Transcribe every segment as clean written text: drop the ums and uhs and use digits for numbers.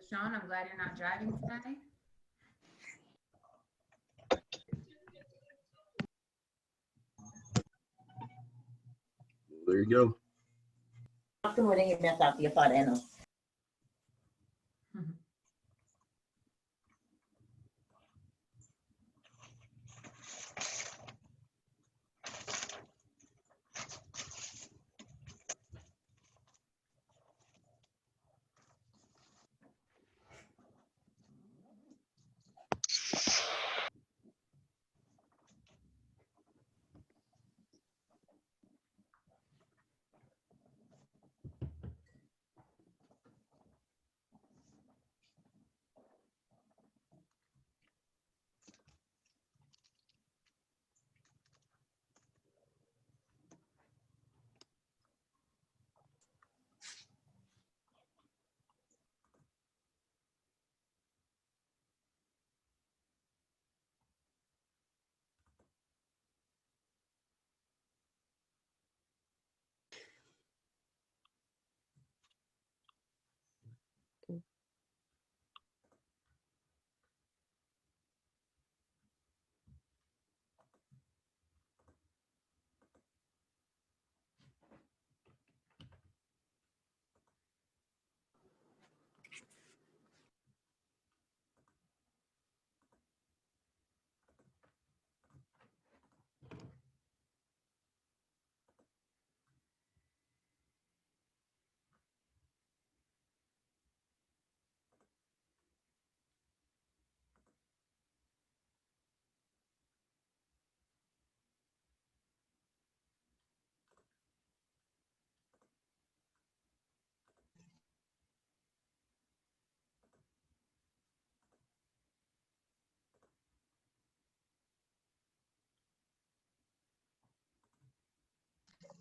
Sean, I'm glad you're not driving today. There you go.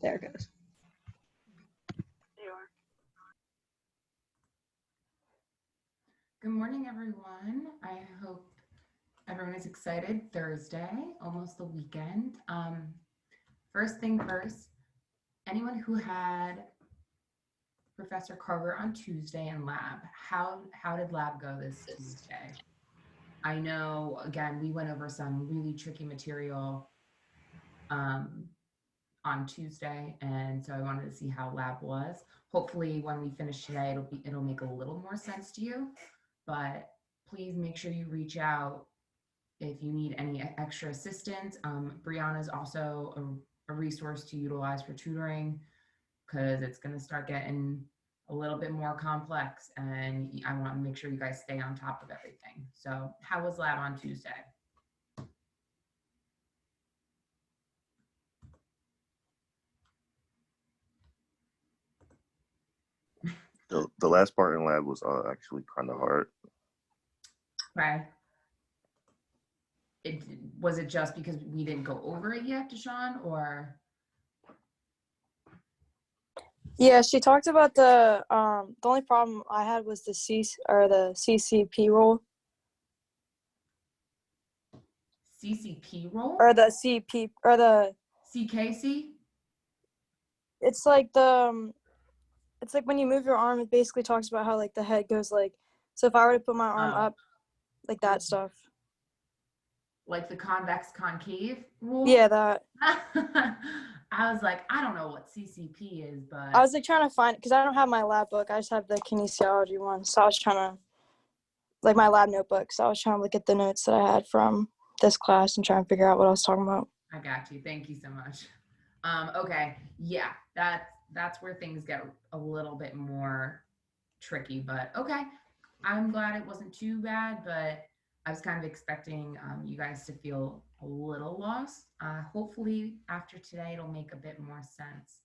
There it goes. There you are. Good morning, everyone. I hope everyone is excited. Thursday, almost the weekend. First thing first, anyone who had Professor Carver on Tuesday in lab, how did lab go this Tuesday? I know, again, we went over some really tricky material on Tuesday, and so I wanted to see how lab was. Hopefully when we finish today, it'll make a little more sense to you, but please make sure you reach out if you need any extra assistance. Brianna is also a resource to utilize for tutoring, because it's going to start getting a little bit more complex, and I want to make sure you guys stay on top of everything. So how was lab on Tuesday? The last part in lab was actually kind of hard. Okay. Was it just because we didn't go over it yet, Deshaun, or? Yeah, she talked about the only problem I had was the CCP rule. CCP rule? Or the CP, or the CKC? It's like it's like when you move your arm, it basically talks about how like the head goes like, so if I were to put my arm up, like that stuff. Like the convex concave rule? Yeah, that. I was like, I don't know what CCP is, but I was like trying to find it because I don't have my lab book. I just have the kinesiology one. So I was trying to, like my lab notebook. So I was trying to look at the notes that I had from this class and try and figure out what I was talking about. I got you. Thank you so much. Okay. Yeah, that's where things get a little bit more tricky, but okay. I'm glad it wasn't too bad, but I was kind of expecting you guys to feel a little lost. Hopefully after today, it'll make a bit more sense,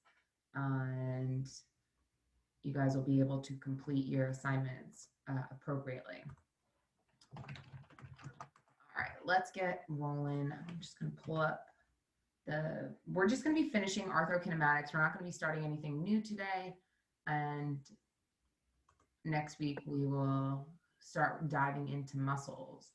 and you guys will be able to complete your assignments appropriately. All right, let's get rolling. I'm just going to pull up we're just going to be finishing arthrokinematics. We're not going to be starting anything new today. And next week we will start diving into muscles.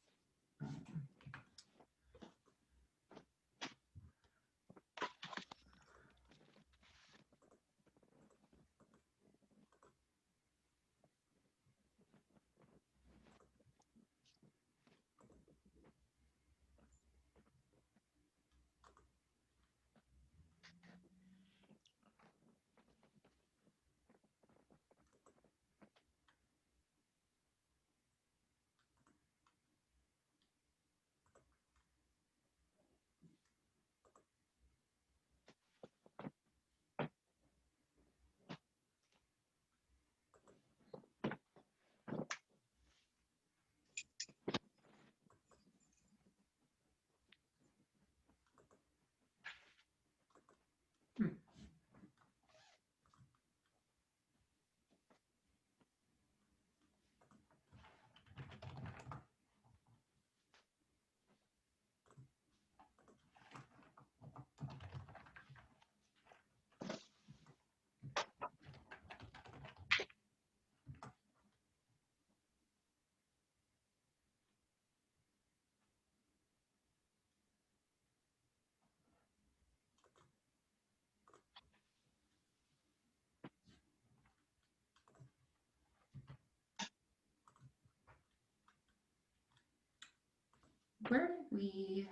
Where did we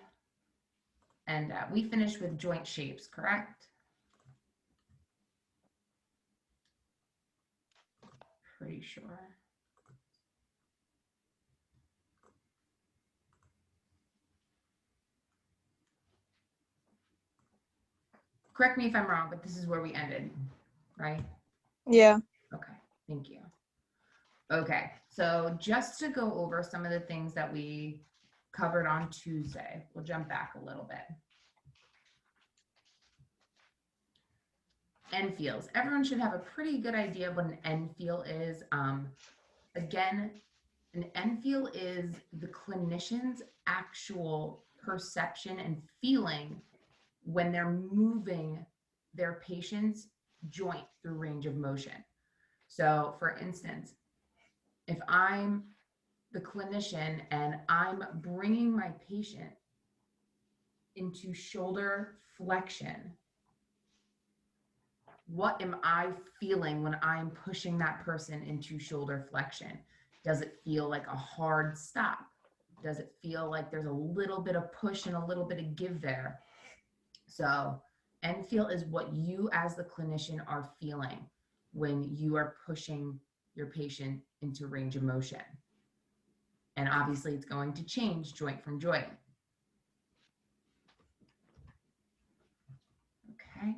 end at? We finished with joint shapes, correct? Pretty sure. Correct me if I'm wrong, but this is where we ended, right? Yeah. Okay, thank you. Okay, so just to go over some of the things that we covered on Tuesday, we'll jump back a little bit. End feels. Everyone should have a pretty good idea of what an end feel is. Again, an end feel is the clinician's actual perception and feeling when they're moving their patient's joint through range of motion. So for instance, if I'm the clinician and I'm bringing my patient into shoulder flexion, what am I feeling when I'm pushing that person into shoulder flexion? Does it feel like a hard stop? Does it feel like there's a little bit of push and a little bit of give there? So end feel is what you as the clinician are feeling when you are pushing your patient into range of motion. And obviously it's going to change joint from joint. Okay.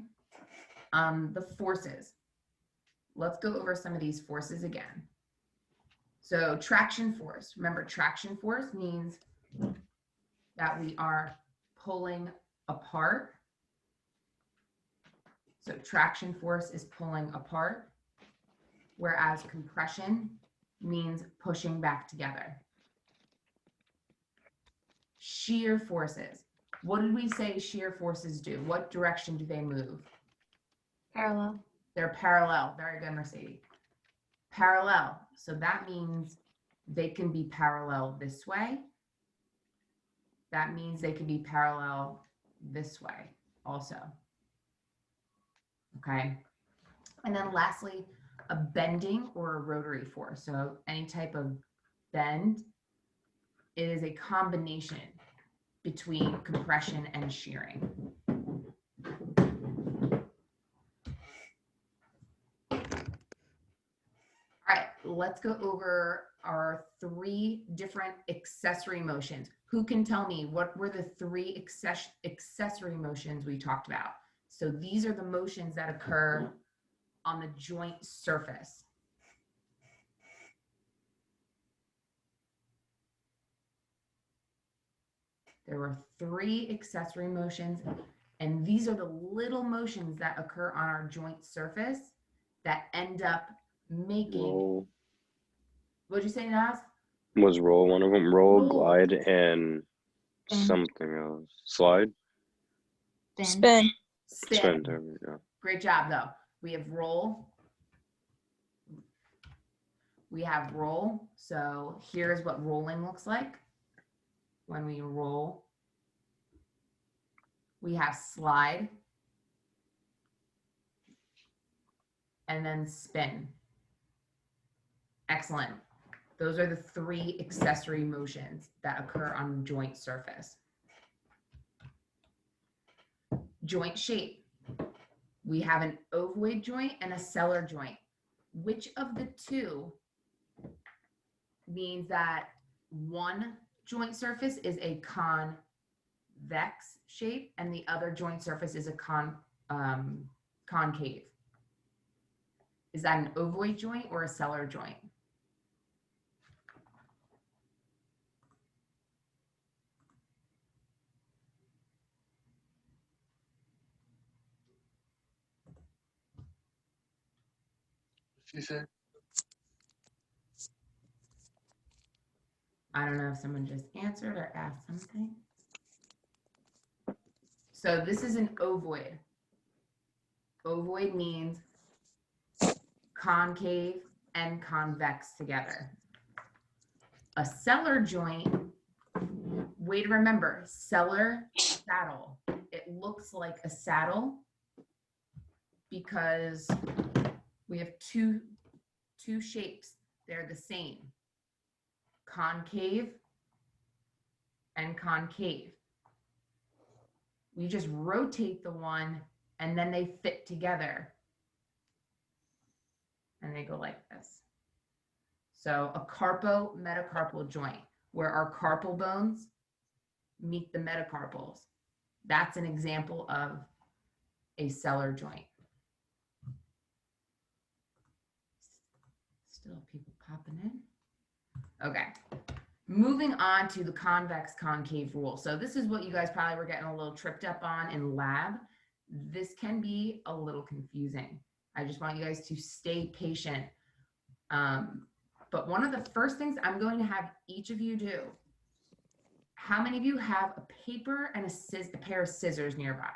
The forces. Let's go over some of these forces again. So traction force. Remember, traction force means that we are pulling apart. So traction force is pulling apart, whereas compression means pushing back together. Shear forces. What did we say shear forces do? What direction do they move? Parallel. They're parallel. Very good, Mercedes. Parallel. So that means they can be parallel this way. That means they can be parallel this way also. Okay. And then lastly, a bending or a rotary force. So any type of bend, it is a combination between compression and shearing. All right, let's go over our 3 different accessory motions. Who can tell me what were the 3 accessory motions we talked about? So these are the motions that occur on the joint surface. There were 3 accessory motions, and these are the little motions that occur on our joint surface that end up making. Roll. What'd you say, Naz? Was roll one of them? Roll, glide, and something else. Slide? Spin. Spin, there we go. Great job, though. We have roll. We have roll. So here's what rolling looks like. When we roll, we have slide. And then spin. Excellent. Those are the 3 accessory motions that occur on the joint surface. Joint shape. We have an ovoid joint and a sellar joint. Which of the 2 means that one joint surface is a convex shape and the other joint surface is a concave? Is that an ovoid joint or a sellar joint? She said. I don't know if someone just answered or asked something. So this is an ovoid. Ovoid means concave and convex together. A sellar joint, way to remember, sellar saddle. It looks like a saddle because we have two shapes. They're the same. Concave and concave. We just rotate the one and then they fit together. And they go like this. So a carpo-metacarpal joint, where our carpal bones meet the metacarpals. That's an example of a sellar joint. Still people popping in. Okay, moving on to the convex concave rule. So this is what you guys probably were getting a little tripped up on in lab. This can be a little confusing. I just want you guys to stay patient. But one of the first things I'm going to have each of you do, how many of you have a paper and a pair of scissors nearby?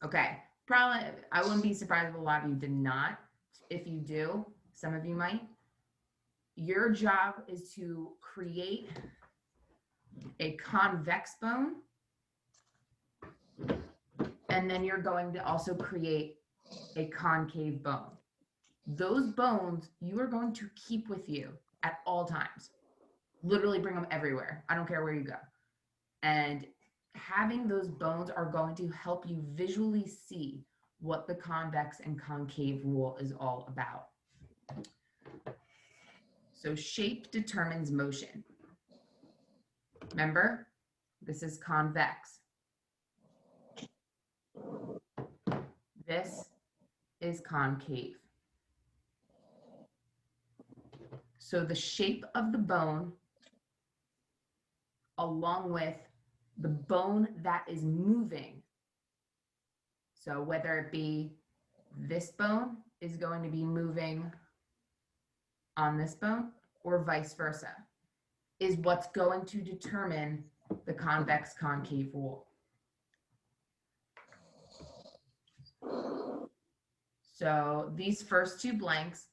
Okay, probably, I wouldn't be surprised if a lot of you did not. If you do, some of you might. Your job is to create a convex bone, and then you're going to also create a concave bone. Those bones you are going to keep with you at all times. Literally bring them everywhere. I don't care where you go. And having those bones are going to help you visually see what the convex and concave rule is all about. So shape determines motion. Remember, this is convex. This is concave. So the shape of the bone, along with the bone that is moving. So whether it be this bone is going to be moving on this bone or vice versa, is what's going to determine the convex concave rule. So these first 2 blanks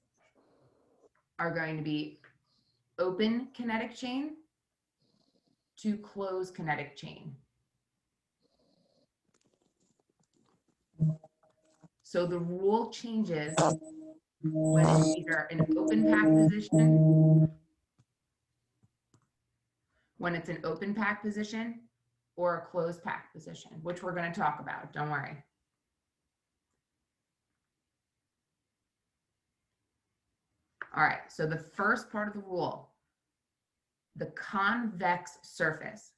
are going to be open kinetic chain to closed kinetic chain. So the rule changes when it's either an open pack position, when it's an open pack position, or a closed pack position, which we're going to talk about, don't worry. All right, so the first part of the rule, the convex surface.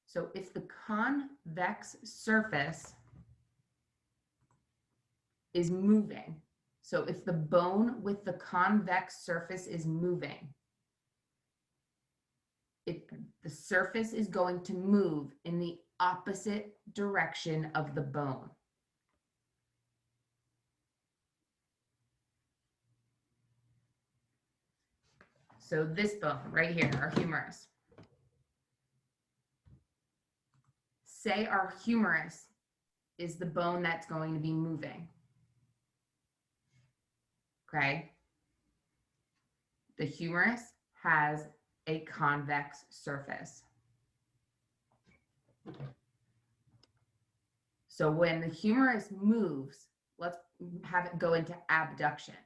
So if the convex surface is moving, so if the bone with the convex surface is moving, the surface is going to move in the opposite direction of the bone. So this bone right here, our humerus. Say our humerus is the bone that's going to be moving. Okay? The humerus has a convex surface. So when the humerus moves, let's have it go into abduction.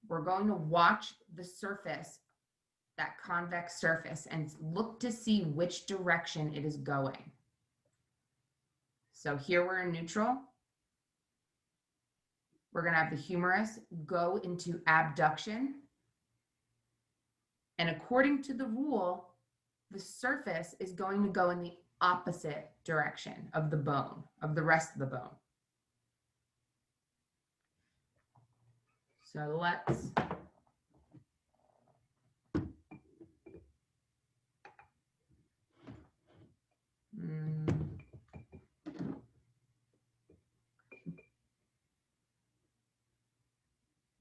We're going to watch the surface, that convex surface, and look to see which direction it is going. So here we're in neutral. We're going to have the humerus go into abduction. And according to the rule, the surface is going to go in the opposite direction of the bone, of the rest of the bone. So let's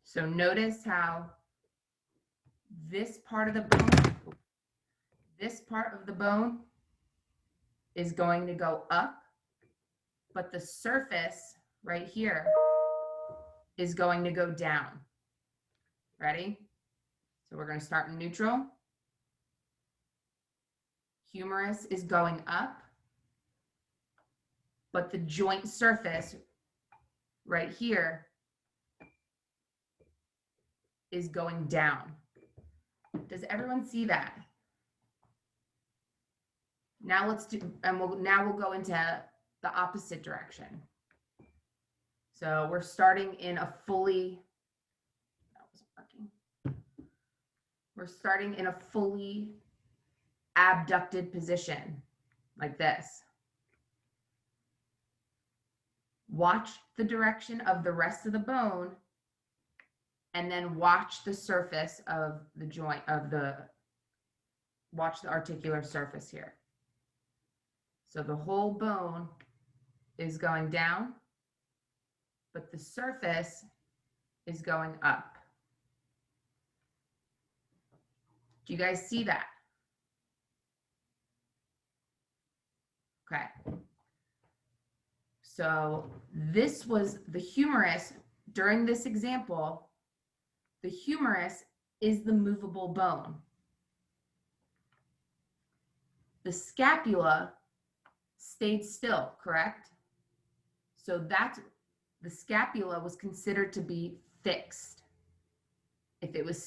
So notice how this part of the bone is going to go up, but the surface right here is going to go down. Ready? So we're going to start in neutral. Humerus is going up, but the joint surface right here is going down. Does everyone see that? Now let's do, and we'll go into the opposite direction. So we're starting in a fully, we're starting in a fully abducted position, like this. Watch the direction of the rest of the bone, and then watch the surface of the joint watch the articular surface here. So the whole bone is going down, but the surface is going up. Do you guys see that? Okay. So this was the humerus. During this example, the humerus is the movable bone. The scapula stayed still, correct? So that's, the scapula was considered to be fixed. If it was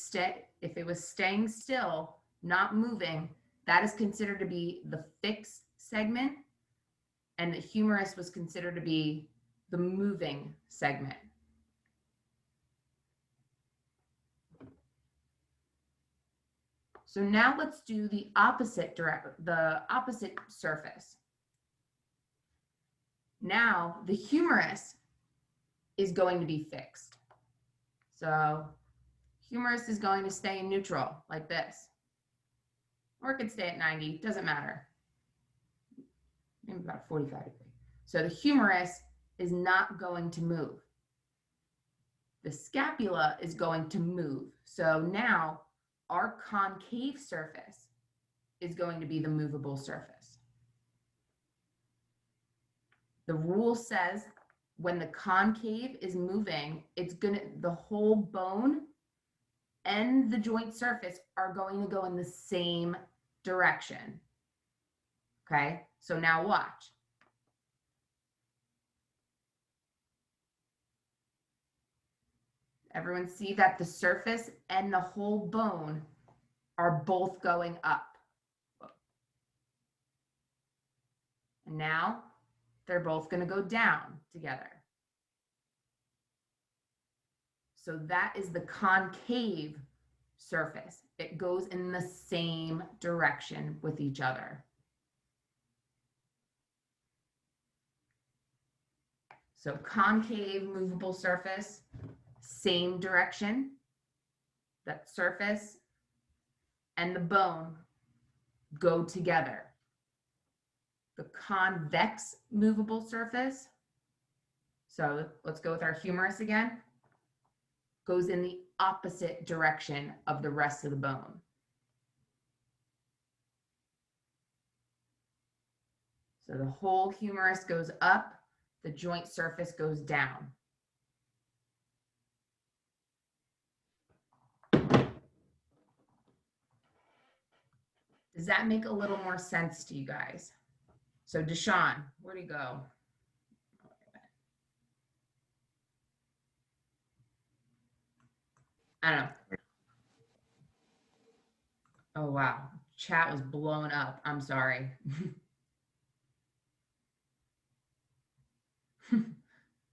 staying still, not moving, that is considered to be the fixed segment, and the humerus was considered to be the moving segment. So now let's do the opposite surface. Now the humerus is going to be fixed. So humerus is going to stay in neutral like this. Or it could stay at 90, doesn't matter. Maybe about 45 degrees. So the humerus is not going to move. The scapula is going to move. So now our concave surface is going to be the movable surface. The rule says when the concave is moving, the whole bone and the joint surface are going to go in the same direction. Okay, so now watch. Everyone see that the surface and the whole bone are both going up. And now they're both going to go down together. So that is the concave surface. It goes in the same direction with each other. So concave movable surface, same direction. That surface and the bone go together. The convex movable surface, so let's go with our humerus again, goes in the opposite direction of the rest of the bone. So the whole humerus goes up, the joint surface goes down. Does that make a little more sense to you guys? So Deshaun, where'd he go? I don't know. Oh, wow. Chat was blowing up. I'm sorry.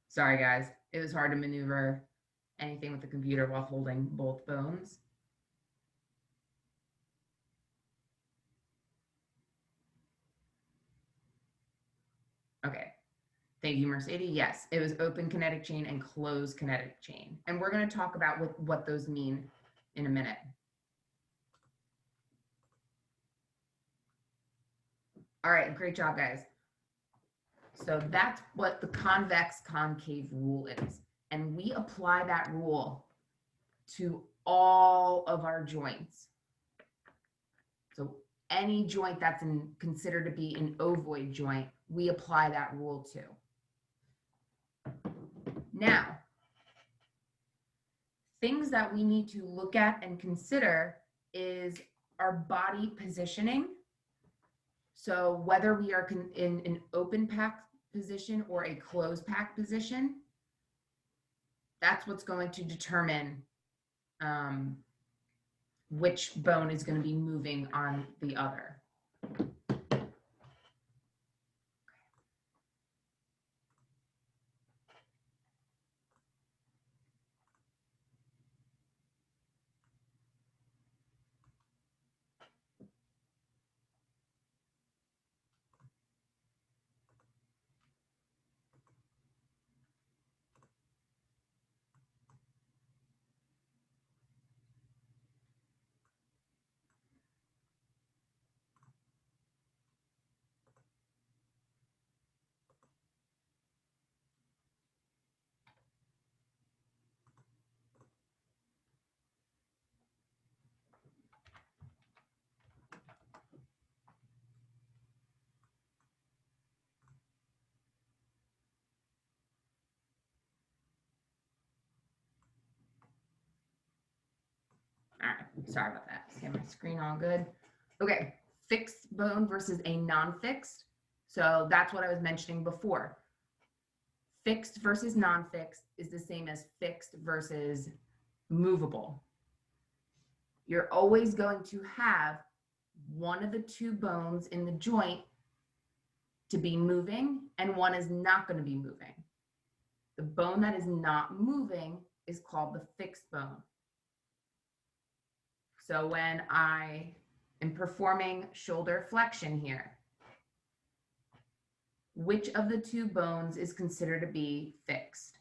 Sorry, guys. It was hard to maneuver anything with the computer while holding both bones. Okay. Thank you, Mercedes. Yes, it was open kinetic chain and closed kinetic chain. And we're going to talk about what those mean in a minute. All right, great job, guys. So that's what the convex concave rule is. And we apply that rule to all of our joints. So any joint that's considered to be an ovoid joint, we apply that rule to. Now, things that we need to look at and consider is our body positioning. So whether we are in an open pack position or a closed pack position, that's what's going to determine which bone is going to be moving on the other. All right, sorry about that. Get my screen all good. Okay, fixed bone versus a non-fixed. So that's what I was mentioning before. Fixed versus non-fixed is the same as fixed versus movable. You're always going to have one of the two bones in the joint to be moving and one is not going to be moving. The bone that is not moving is called the fixed bone. So when I am performing shoulder flexion here, which of the two bones is considered to be fixed?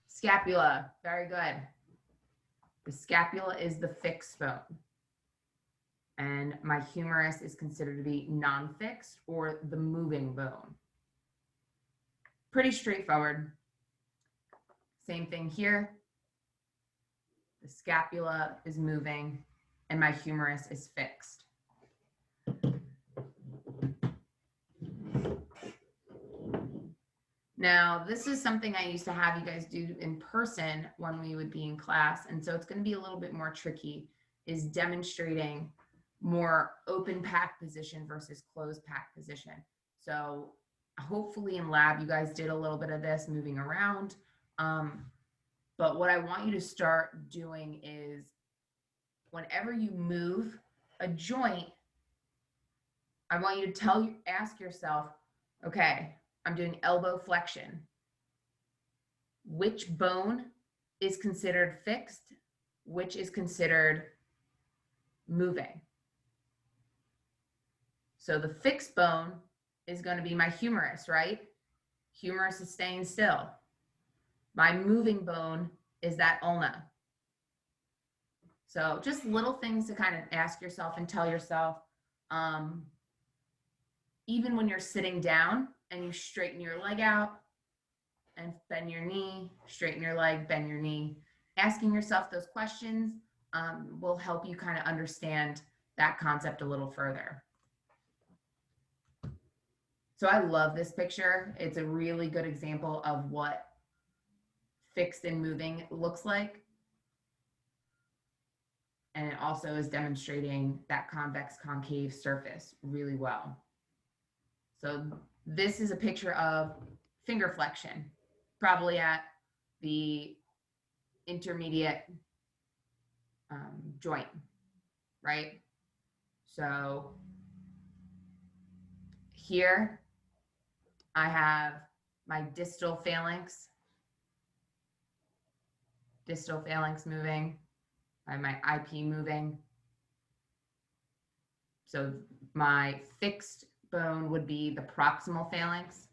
Scapula, very good. The scapula is the fixed bone. And my humerus is considered to be non-fixed or the moving bone. Pretty straightforward. Same thing here. The scapula is moving and my humerus is fixed. Now, this is something I used to have you guys do in person when we would be in class. And so it's going to be a little bit more tricky, is demonstrating more open pack position versus closed pack position. So hopefully in lab, you guys did a little bit of this moving around. But what I want you to start doing is whenever you move a joint, I want you to ask yourself, okay, I'm doing elbow flexion. Which bone is considered fixed? Which is considered moving? So the fixed bone is going to be my humerus, right? Humerus is staying still. My moving bone is that ulna. So just little things to kind of ask yourself and tell yourself. even when you're sitting down and you straighten your leg out and bend your knee, straighten your leg, bend your knee, asking yourself those questions will help you kind of understand that concept a little further. So I love this picture. It's a really good example of what fixed and moving looks like. And it also is demonstrating that convex concave surface really well. So this is a picture of finger flexion, probably at the intermediate joint, right? So here I have my distal phalanx moving, I have my IP moving. So my fixed bone would be the proximal phalanx.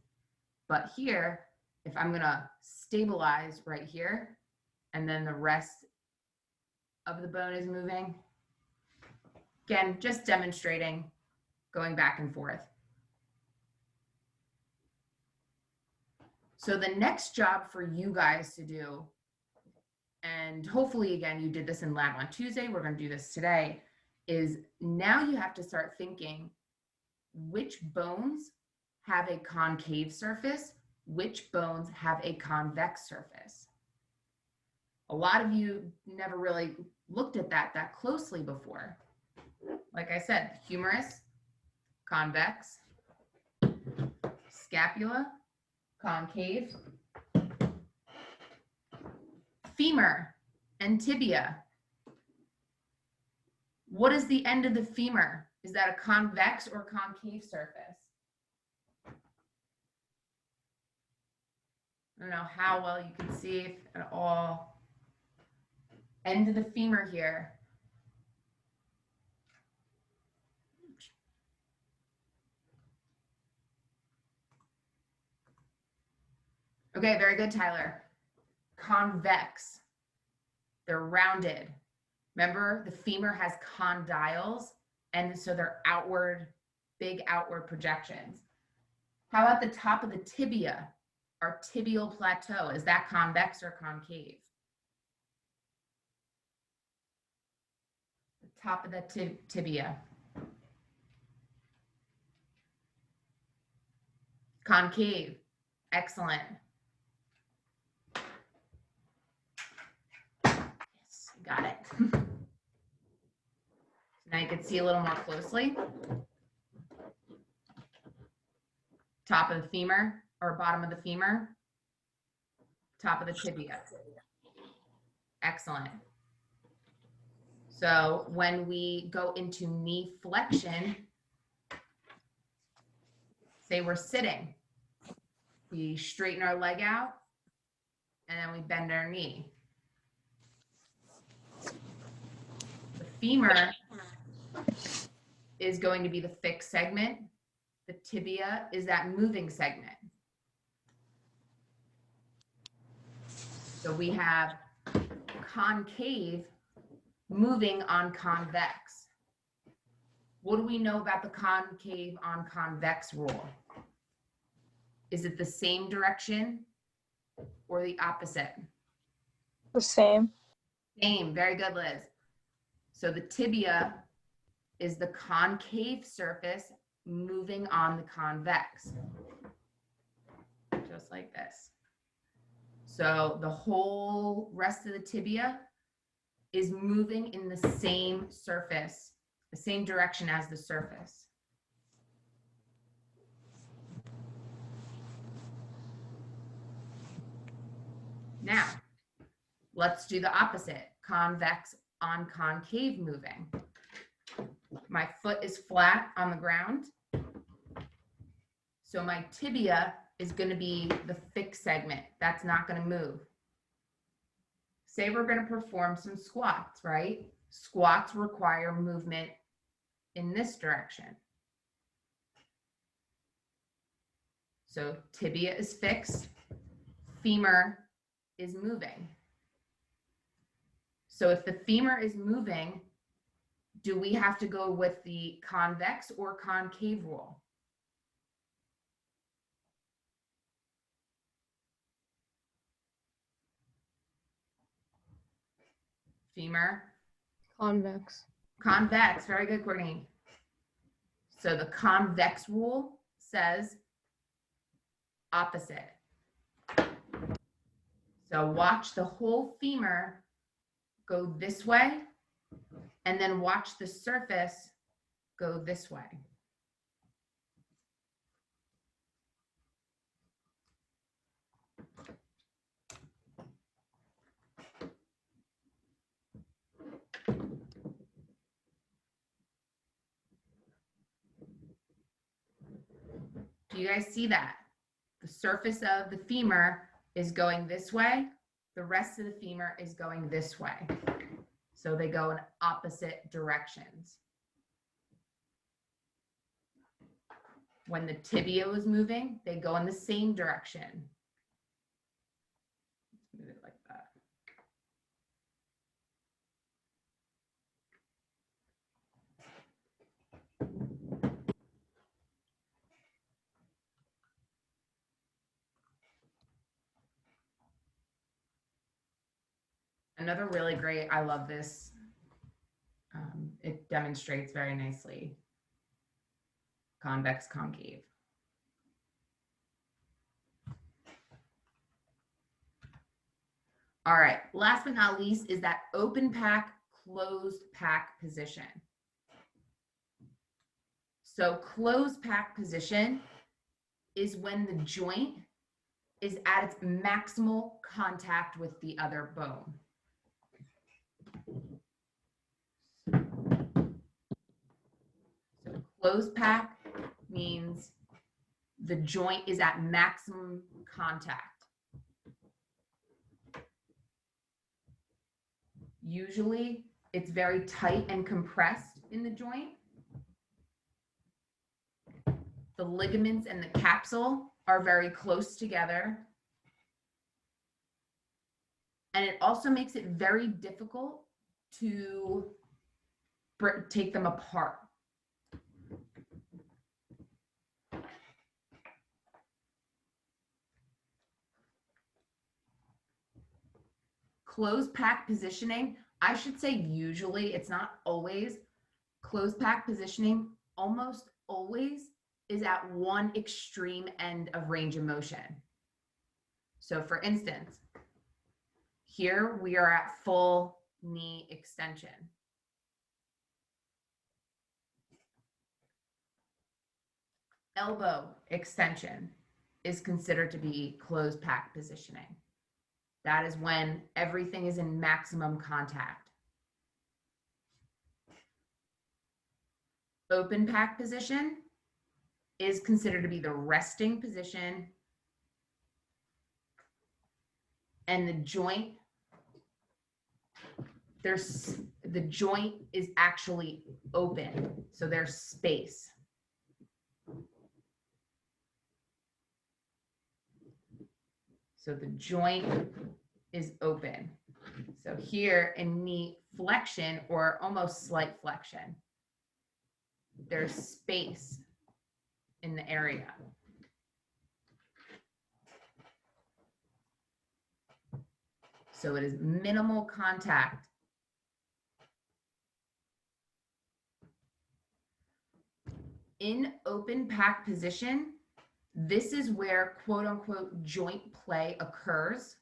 But here, if I'm gonna stabilize right here, and then the rest of the bone is moving, again, just demonstrating, going back and forth. So the next job for you guys to do, and hopefully, again, you did this in lab on Tuesday, we're gonna do this today, is now you have to start thinking which bones have a concave surface, which bones have a convex surface. A lot of you never really looked at that closely before. Like I said, humerus, convex, scapula, concave, femur and tibia. What is the end of the femur? Is that a convex or concave surface? I don't know how well you can see if at all. End of the femur here. Okay, very good, Tyler. Convex. They're rounded. Remember, the femur has condyles, and so they're outward, big outward projections. How about the top of the tibia? Our tibial plateau, is that convex or concave? The top of the tibia. Concave, excellent. Yes, got it. Now you can see a little more closely. Top of the femur or bottom of the femur, top of the tibia. Excellent. So when we go into knee flexion, say we're sitting, we straighten our leg out and then we bend our knee. The femur is going to be the fixed segment. The tibia is that moving segment. So we have concave moving on convex. What do we know about the concave on convex rule? Is it the same direction or the opposite? The same. Same, very good, Liz. So the tibia is the concave surface moving on the convex, just like this. So the whole rest of the tibia is moving in the same surface, the same direction as the surface. Now, let's do the opposite, convex on concave moving. My foot is flat on the ground. So my tibia is going to be the fixed segment. That's not going to move. Say we're going to perform some squats, right? Squats require movement in this direction. So tibia is fixed, femur is moving. So if the femur is moving, do we have to go with the convex or concave rule? femur? Convex. Convex. Very good, Courtney. So the convex rule says opposite. So watch the whole femur go this way, and then watch the surface go this way. Do you guys see that? The surface of the femur is going this way. The rest of the femur is going this way. So they go in opposite directions. When the tibia was moving, they go in the same direction. Let's move it like that. Another really great, I love this. It demonstrates very nicely. Convex, concave. All right, last but not least is that open pack, closed pack position. So closed pack position is when the joint is at its maximal contact with the other bone. So closed pack means the joint is at maximum contact. Usually it's very tight and compressed in the joint. The ligaments and the capsule are very close together. And it also makes it very difficult to take them apart. Closed pack positioning, I should say usually, it's not always. Closed pack positioning almost always is at one extreme end of range of motion. So for instance, here we are at full knee extension. Elbow extension is considered to be closed pack positioning. That is when everything is in maximum contact. Open pack position is considered to be the resting position, and the joint, the joint is actually open, so there's space. So the joint is open. So here in knee flexion, or almost slight flexion, there's space in the area. So it is minimal contact. In open pack position, this is where quote unquote joint play occurs.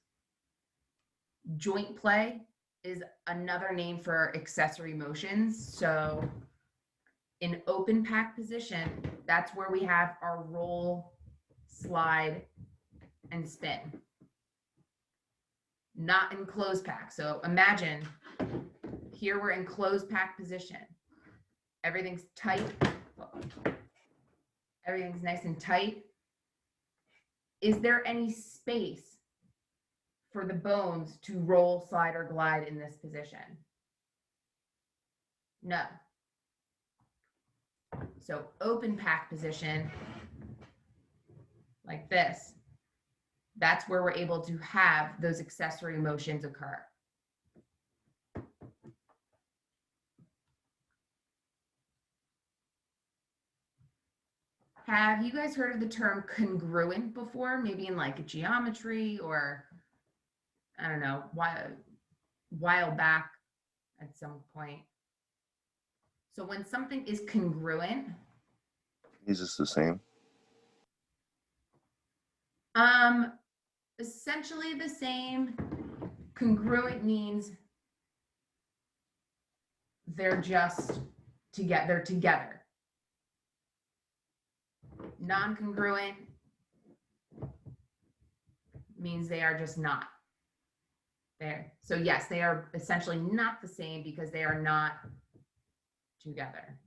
Joint play is another name for accessory motions. So in open pack position, that's where we have our roll, slide, and spin. Not in closed pack. So imagine here we're in closed pack position. Everything's tight. Everything's nice and tight. Is there any space for the bones to roll, slide, or glide in this position? No. So open pack position, like this, that's where we're able to have those accessory motions occur. Have you guys heard of the term congruent before? Maybe in like geometry, or I don't know, while back at some point. So when something is congruent, Is this the same? essentially the same. Congruent means they're just together. They're together. Non-congruent means they are just not there. So yes, they are essentially not the same because they are not together.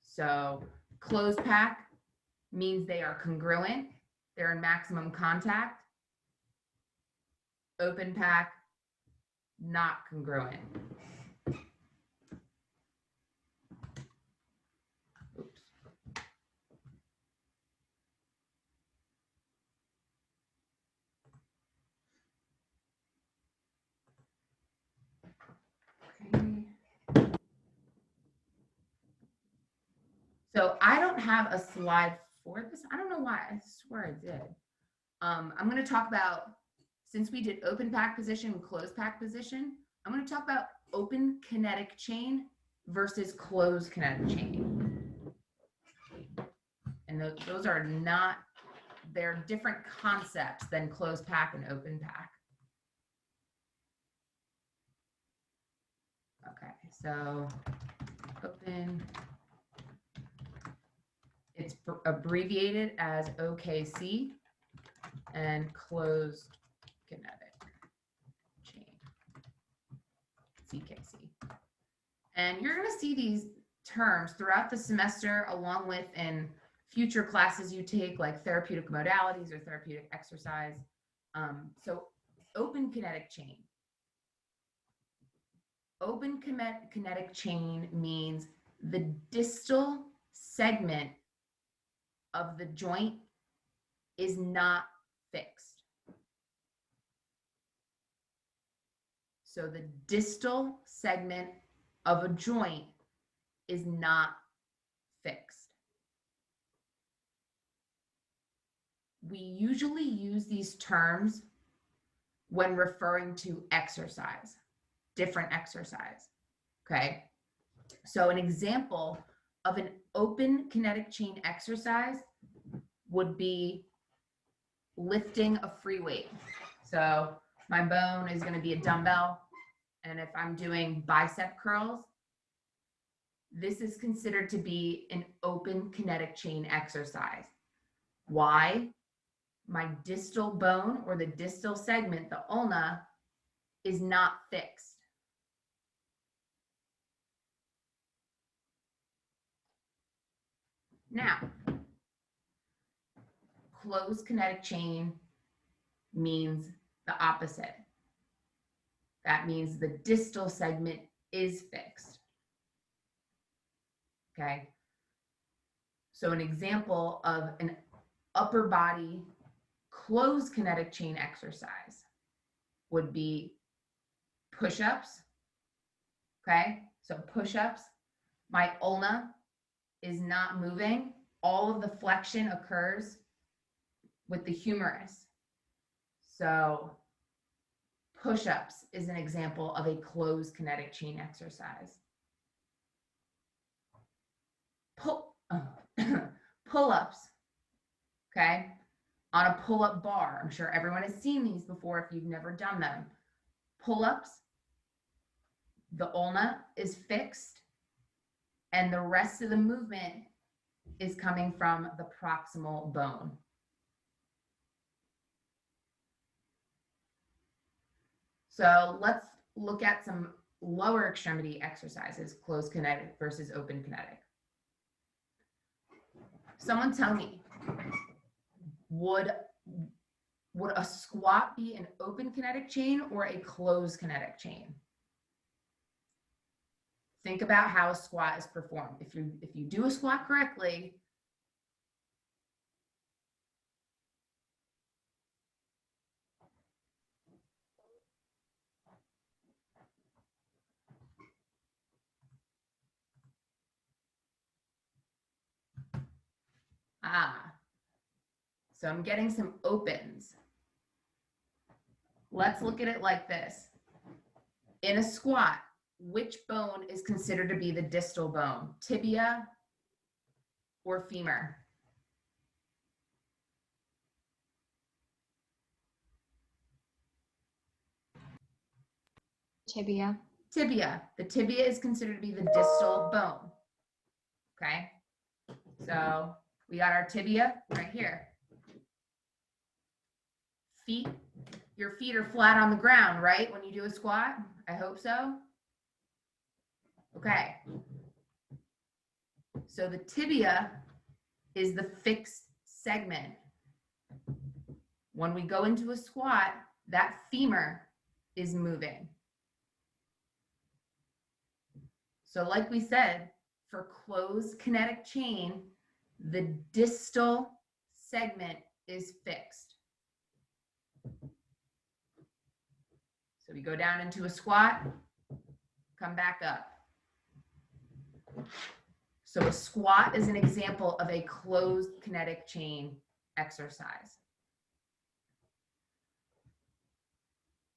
So closed pack means they are congruent. They're in maximum contact. Open pack, not congruent. Oops. Okay. So I don't have a slide for this. I don't know why. I swear I did. I'm going to talk about, since we did open pack position and closed pack position, I'm going to talk about open kinetic chain versus closed kinetic chain. And those are not, they're different concepts than closed pack and open pack. Okay, so open, it's abbreviated as OKC, and closed kinetic chain, CKC. And you're going to see these terms throughout the semester, along with in future classes you take, like therapeutic modalities or therapeutic exercise. So open kinetic chain. Open kinetic chain means the distal segment of the joint is not fixed. So the distal segment of a joint is not fixed. We usually use these terms when referring to exercise, different exercise, okay? So an example of an open kinetic chain exercise would be lifting a free weight. So my bone is going to be a dumbbell, and if I'm doing bicep curls, this is considered to be an open kinetic chain exercise. Why? My distal bone, or the distal segment, the ulna, is not fixed. Now, closed kinetic chain means the opposite. That means the distal segment is fixed. Okay. So an example of an upper body closed kinetic chain exercise would be push-ups. Okay. So push-ups, my ulna is not moving. All of the flexion occurs with the humerus. So push-ups is an example of a closed kinetic chain exercise. Pull-ups, okay? On a pull-up bar, I'm sure everyone has seen these before if you've never done them. Pull-ups, the ulna is fixed, and the rest of the movement is coming from the proximal bone. So let's look at some lower extremity exercises, closed kinetic versus open kinetic. Someone tell me, would a squat be an open kinetic chain or a closed kinetic chain? Think about how a squat is performed. If you do a squat correctly, so I'm getting some opens. Let's look at it like this. In a squat, which bone is considered to be the distal bone, tibia or femur? Tibia. Tibia. The tibia is considered to be the distal bone. Okay. So we got our tibia right here. Feet. Your feet are flat on the ground, right? When you do a squat? I hope so. Okay. So the tibia is the fixed segment. When we go into a squat, that femur is moving. So like we said, for closed kinetic chain, the distal segment is fixed. So we go down into a squat, come back up. So a squat is an example of a closed kinetic chain exercise.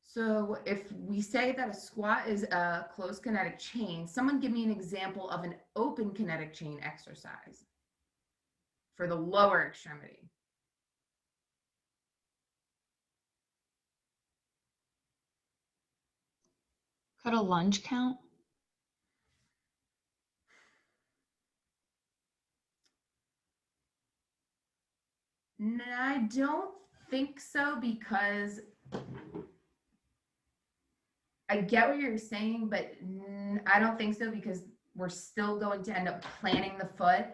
So if we say that a squat is a closed kinetic chain, someone give me an example of an open kinetic chain exercise for the lower extremity. Could a lunge count? No, I don't think so, because I get what you're saying, but I don't think so, because we're still going to end up planting the foot.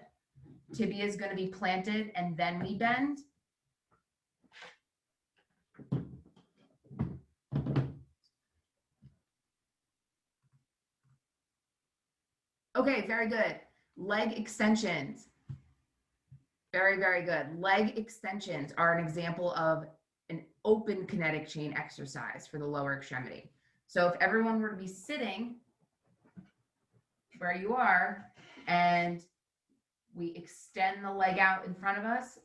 Tibia is going to be planted and then we bend. Okay, very good. Leg extensions. Very, very good. Leg extensions are an example of an open kinetic chain exercise for the lower extremity. So if everyone were to be sitting where you are and we extend the leg out in front of us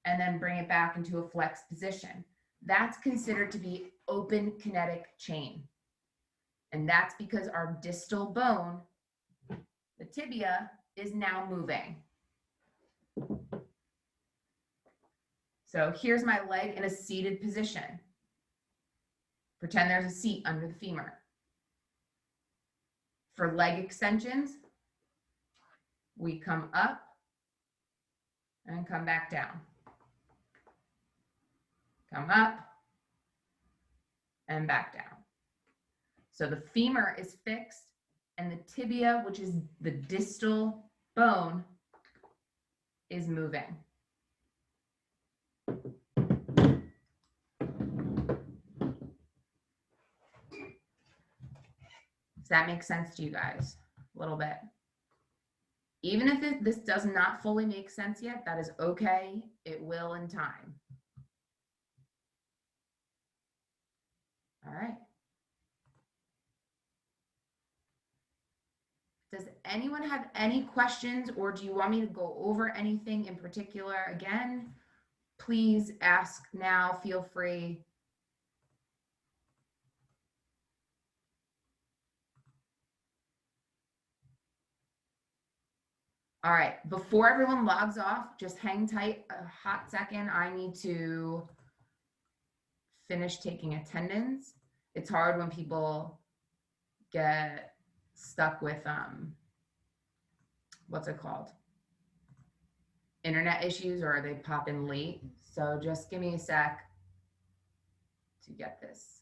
and then bring it back into a flexed position, that's considered to be open kinetic chain. And that's because our distal bone, the tibia, is now moving. So here's my leg in a seated position. Pretend there's a seat under the femur. For leg extensions, we come up and come back down. Come up and back down. So the femur is fixed and the tibia, which is the distal bone, is moving. Does that make sense to you guys? A little bit. Even if this does not fully make sense yet, that is okay. It will in time. All right. Does anyone have any questions, or do you want me to go over anything in particular? Again, please ask now. Feel free. All right, before everyone logs off, just hang tight a hot second. I need to finish taking attendance. It's hard when people get stuck with, what's it called? Internet issues, or they pop in late. So just give me a sec to get this